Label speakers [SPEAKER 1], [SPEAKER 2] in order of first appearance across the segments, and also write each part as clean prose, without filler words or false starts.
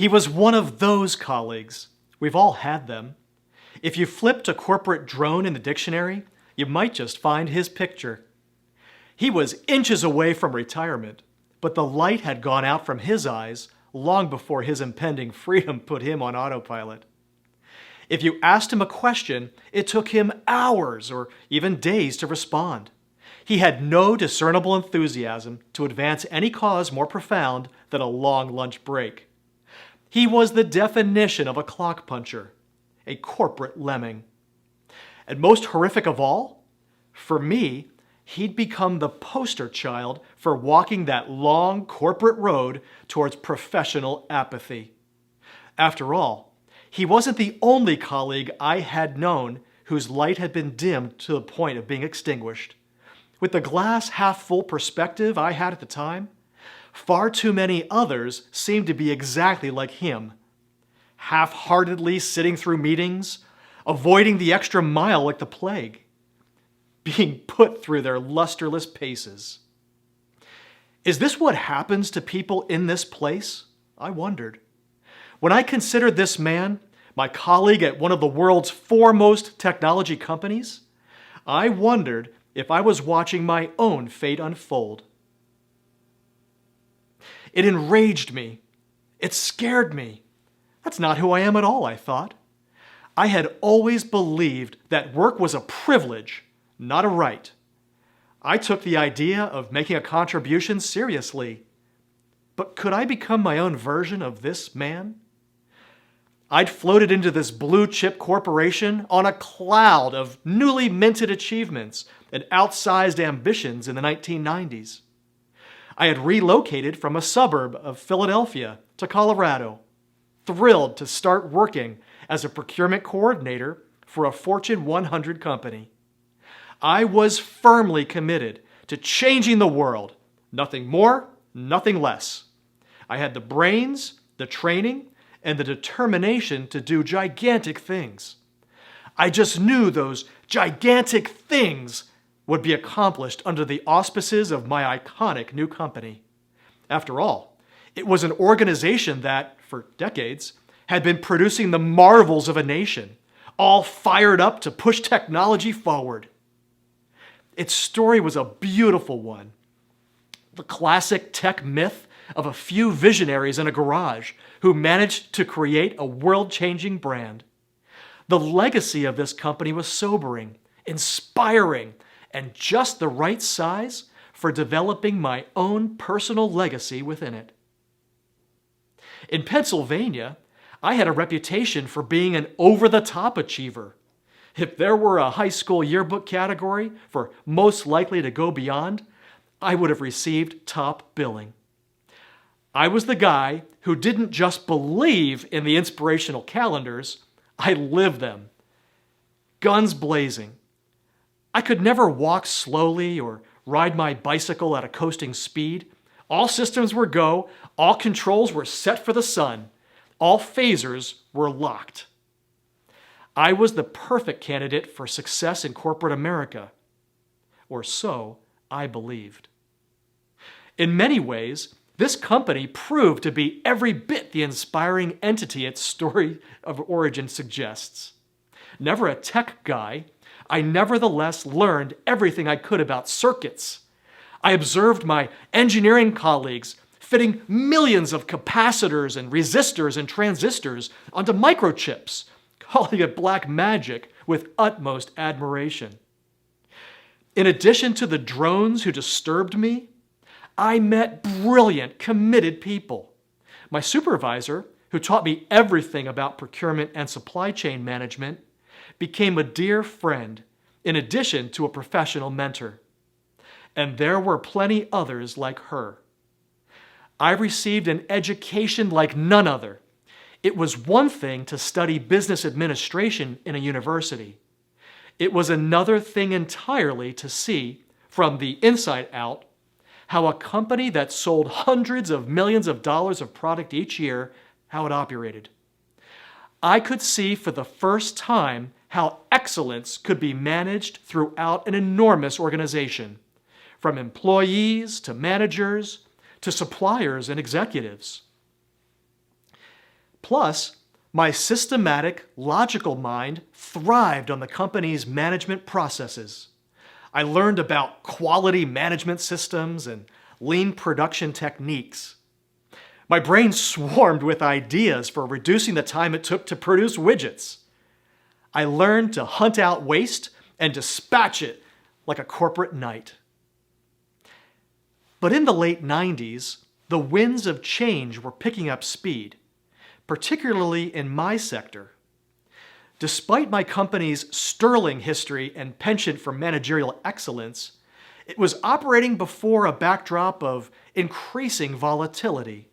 [SPEAKER 1] He was one of those colleagues. We've all had them. If you flipped a corporate drone in the dictionary, you might just find his picture. He was inches away from retirement, but the light had gone out from his eyes long before his impending freedom put him on autopilot. If you asked him a question, it took him hours or even days to respond. He had no discernible enthusiasm to advance any cause more profound than a long lunch break. He was the definition of a clock puncher, a corporate lemming. And most horrific of all, for me, he'd become the poster child for walking that long corporate road towards professional apathy. After all, he wasn't the only colleague I had known whose light had been dimmed to the point of being extinguished. With the glass half full perspective I had at the time, far too many others seemed to be exactly like him, half-heartedly sitting through meetings, avoiding the extra mile like the plague, being put through their lusterless paces. Is this what happens to people in this place? I wondered. When I considered this man, my colleague at one of the world's foremost technology companies, I wondered if I was watching my own fate unfold. It enraged me. It scared me. That's not who I am at all, I thought. I had always believed that work was a privilege, not a right. I took the idea of making a contribution seriously. But could I become my own version of this man? I'd floated into this blue-chip corporation on a cloud of newly minted achievements and outsized ambitions in the 1990s. I had relocated from a suburb of Philadelphia to Colorado, thrilled to start working as a procurement coordinator for a Fortune 100 company. I was firmly committed to changing the world, nothing more, nothing less. I had the brains, the training, and the determination to do gigantic things. I just knew those gigantic things would be accomplished under the auspices of my iconic new company. After all, it was an organization that, for decades, had been producing the marvels of a nation, all fired up to push technology forward. Its story was a beautiful one. The classic tech myth of a few visionaries in a garage who managed to create a world-changing brand. The legacy of this company was sobering, inspiring, and just the right size for developing my own personal legacy within it. In Pennsylvania, I had a reputation for being an over-the-top achiever. If there were a high school yearbook category for most likely to go beyond, I would have received top billing. I was the guy who didn't just believe in the inspirational calendars, I lived them. Guns blazing. I could never walk slowly or ride my bicycle at a coasting speed. All systems were go, all controls were set for the sun, all phasers were locked. I was the perfect candidate for success in corporate America, or so I believed. In many ways, this company proved to be every bit the inspiring entity its story of origin suggests. Never a tech guy, I nevertheless learned everything I could about circuits. I observed my engineering colleagues fitting millions of capacitors and resistors and transistors onto microchips, calling it black magic with utmost admiration. In addition to the drones who disturbed me, I met brilliant, committed people. My supervisor, who taught me everything about procurement and supply chain management, became a dear friend, in addition to a professional mentor. And there were plenty others like her. I received an education like none other. It was one thing to study business administration in a university. It was another thing entirely to see, from the inside out, how a company that sold hundreds of millions of dollars of product each year, how it operated. I could see for the first time how excellence could be managed throughout an enormous organization, from employees to managers to suppliers and executives. Plus, my systematic, logical mind thrived on the company's management processes. I learned about quality management systems and lean production techniques. My brain swarmed with ideas for reducing the time it took to produce widgets. I learned to hunt out waste and dispatch it like a corporate knight. But in the late 90s, the winds of change were picking up speed, particularly in my sector. Despite my company's sterling history and penchant for managerial excellence, it was operating before a backdrop of increasing volatility.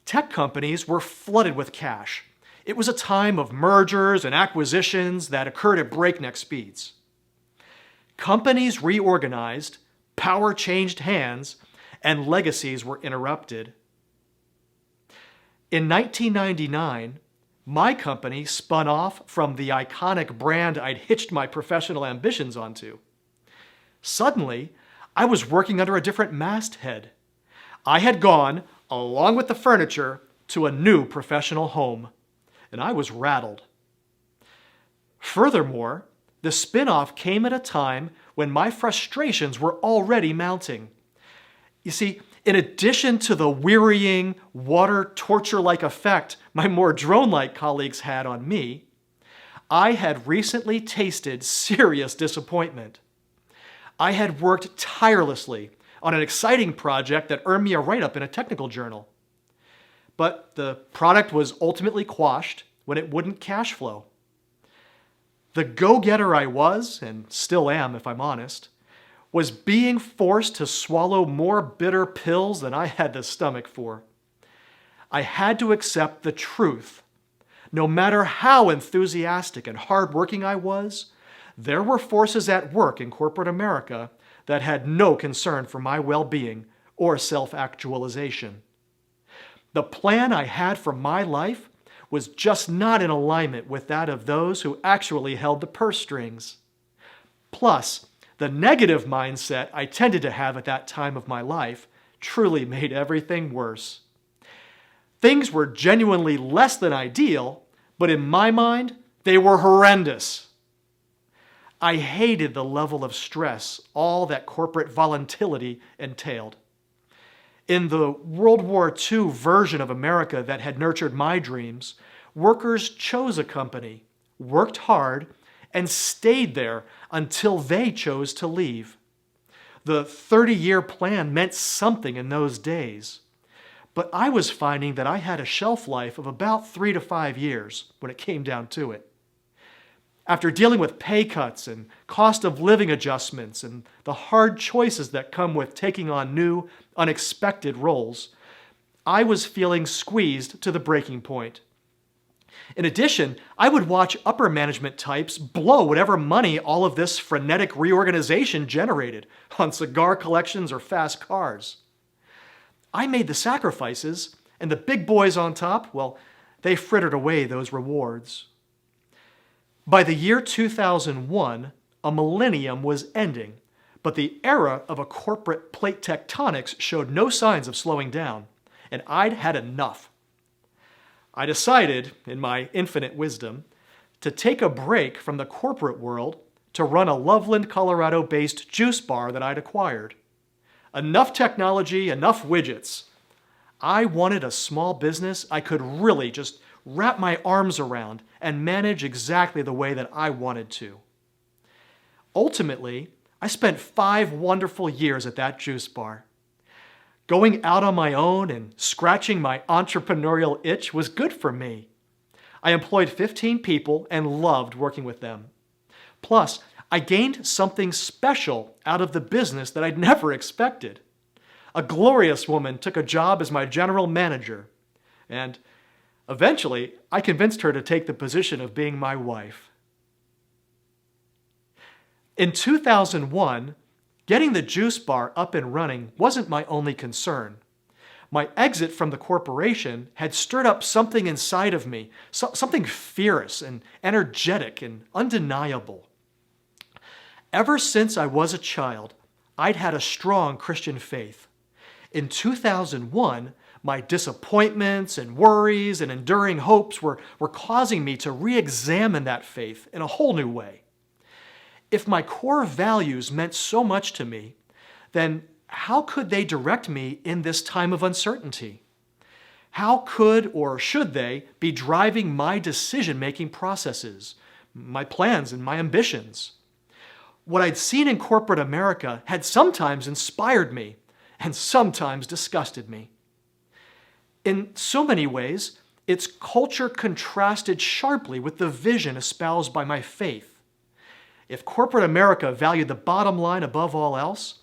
[SPEAKER 1] Tech companies were flooded with cash. It was a time of mergers and acquisitions that occurred at breakneck speeds. Companies reorganized, power changed hands, and legacies were interrupted. In 1999, my company spun off from the iconic brand I'd hitched my professional ambitions onto. Suddenly, I was working under a different masthead. I had gone, along with the furniture, to a new professional home, and I was rattled. Furthermore, the spin-off came at a time when my frustrations were already mounting. You see, in addition to the wearying, water torture-like effect my more drone-like colleagues had on me, I had recently tasted serious disappointment. I had worked tirelessly on an exciting project that earned me a write-up in a technical journal. But the product was ultimately quashed when it wouldn't cash flow. The go-getter I was, and still am if I'm honest, was being forced to swallow more bitter pills than I had the stomach for. I had to accept the truth. No matter how enthusiastic and hardworking I was, there were forces at work in corporate America that had no concern for my well-being or self-actualization. The plan I had for my life was just not in alignment with that of those who actually held the purse strings. Plus, the negative mindset I tended to have at that time of my life truly made everything worse. Things were genuinely less than ideal, but in my mind, they were horrendous. I hated the level of stress all that corporate volatility entailed. In the World War II version of America that had nurtured my dreams, workers chose a company, worked hard, and stayed there until they chose to leave. The 30-year plan meant something in those days. But I was finding that I had a shelf life of about 3 to 5 years when it came down to it. After dealing with pay cuts and cost of living adjustments and the hard choices that come with taking on new, unexpected roles, I was feeling squeezed to the breaking point. In addition, I would watch upper management types blow whatever money all of this frenetic reorganization generated on cigar collections or fast cars. I made the sacrifices, and the big boys on top, well, they frittered away those rewards. By the year 2001, a millennium was ending, but the era of a corporate plate tectonics showed no signs of slowing down, and I'd had enough. I decided, in my infinite wisdom, to take a break from the corporate world to run a Loveland, Colorado-based juice bar that I'd acquired. Enough technology, enough widgets. I wanted a small business I could really just wrap my arms around and manage exactly the way that I wanted to. Ultimately, I spent 5 wonderful years at that juice bar. Going out on my own and scratching my entrepreneurial itch was good for me. I employed 15 people and loved working with them. Plus, I gained something special out of the business that I'd never expected. A glorious woman took a job as my general manager, and eventually I convinced her to take the position of being my wife. In 2001, getting the juice bar up and running wasn't my only concern. My exit from the corporation had stirred up something inside of me, something fierce and energetic and undeniable. Ever since I was a child, I'd had a strong Christian faith. In 2001, my disappointments and worries and enduring hopes were causing me to re-examine that faith in a whole new way. If my core values meant so much to me, then how could they direct me in this time of uncertainty? How could or should they be driving my decision-making processes, my plans and my ambitions? What I'd seen in corporate America had sometimes inspired me and sometimes disgusted me. In so many ways, its culture contrasted sharply with the vision espoused by my faith. If corporate America valued the bottom line above all else,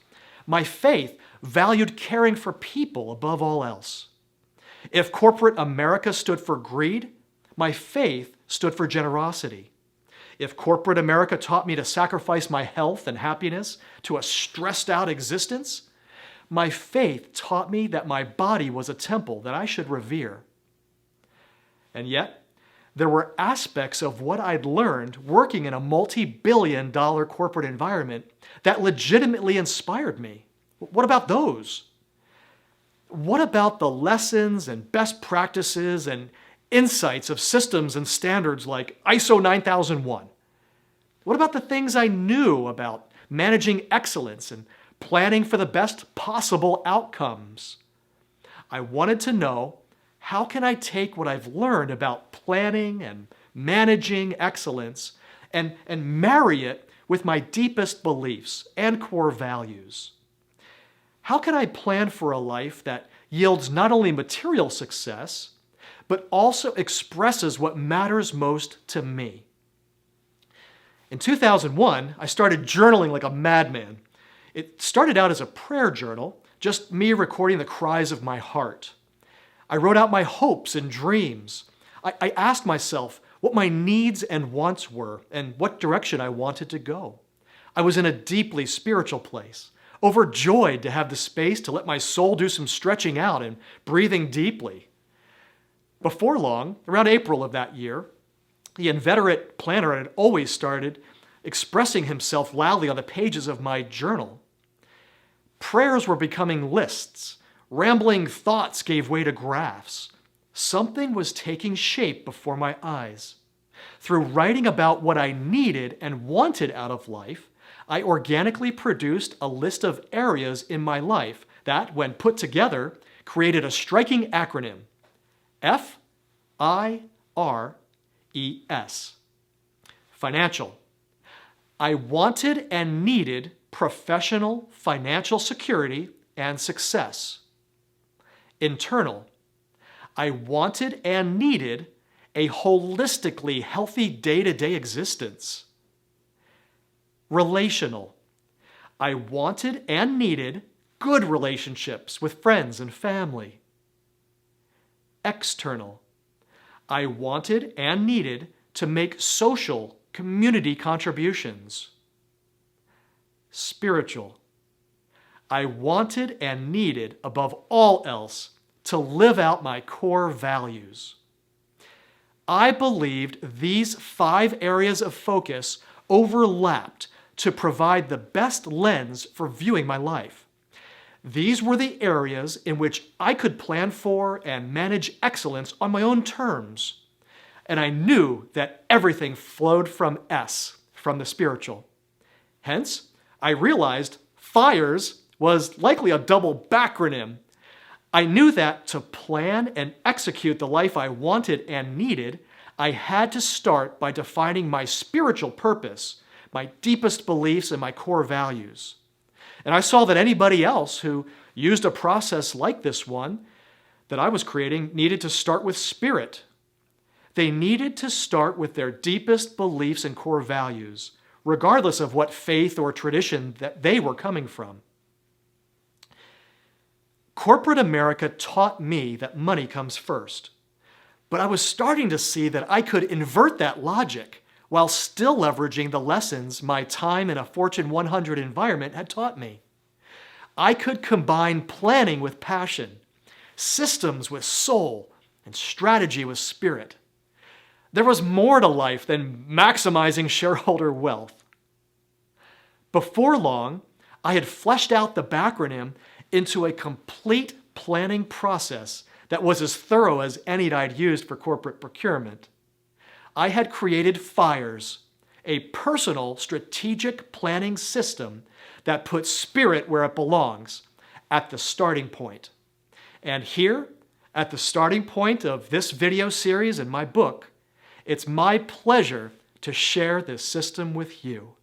[SPEAKER 1] my faith valued caring for people above all else. If corporate America stood for greed, my faith stood for generosity. If corporate America taught me to sacrifice my health and happiness to a stressed out existence, my faith taught me that my body was a temple that I should revere. And yet, there were aspects of what I'd learned working in a multi-billion-dollar corporate environment that legitimately inspired me. What about those? What about the lessons and best practices and insights of systems and standards like ISO 9001? What about the things I knew about managing excellence and planning for the best possible outcomes? I wanted to know, how can I take what I've learned about planning and managing excellence and marry it with my deepest beliefs and core values? How can I plan for a life that yields not only material success, but also expresses what matters most to me? In 2001, I started journaling like a madman. It started out as a prayer journal, just me recording the cries of my heart. I wrote out my hopes and dreams. I asked myself what my needs and wants were and what direction I wanted to go. I was in a deeply spiritual place, overjoyed to have the space to let my soul do some stretching out and breathing deeply. Before long, around April of that year, the inveterate planner had always started expressing himself loudly on the pages of my journal. Prayers were becoming lists. Rambling thoughts gave way to graphs. Something was taking shape before my eyes. Through writing about what I needed and wanted out of life, I organically produced a list of areas in my life that, when put together, created a striking acronym: F.I.R.E.S. Financial. I wanted and needed professional financial security and success. Internal. I wanted and needed a holistically healthy day-to-day existence. Relational. I wanted and needed good relationships with friends and family. External. I wanted and needed to make social community contributions. Spiritual. I wanted and needed, above all else, to live out my core values. I believed these 5 areas of focus overlapped to provide the best lens for viewing my life. These were the areas in which I could plan for and manage excellence on my own terms. And I knew that everything flowed from S, from the spiritual. Hence, I realized F.I.R.E.S was likely a double backronym. I knew that to plan and execute the life I wanted and needed, I had to start by defining my spiritual purpose, my deepest beliefs, and my core values. And I saw that anybody else who used a process like this one that I was creating needed to start with spirit. They needed to start with their deepest beliefs and core values, regardless of what faith or tradition that they were coming from. Corporate America taught me that money comes first, but I was starting to see that I could invert that logic while still leveraging the lessons my time in a Fortune 100 environment had taught me. I could combine planning with passion, systems with soul, and strategy with spirit. There was more to life than maximizing shareholder wealth. Before long, I had fleshed out the backronym into a complete planning process that was as thorough as any I'd used for corporate procurement. I had created F.I.R.E.S, a personal strategic planning system that puts spirit where it belongs, at the starting point. And here, at the starting point of this video series and my book, it's my pleasure to share this system with you.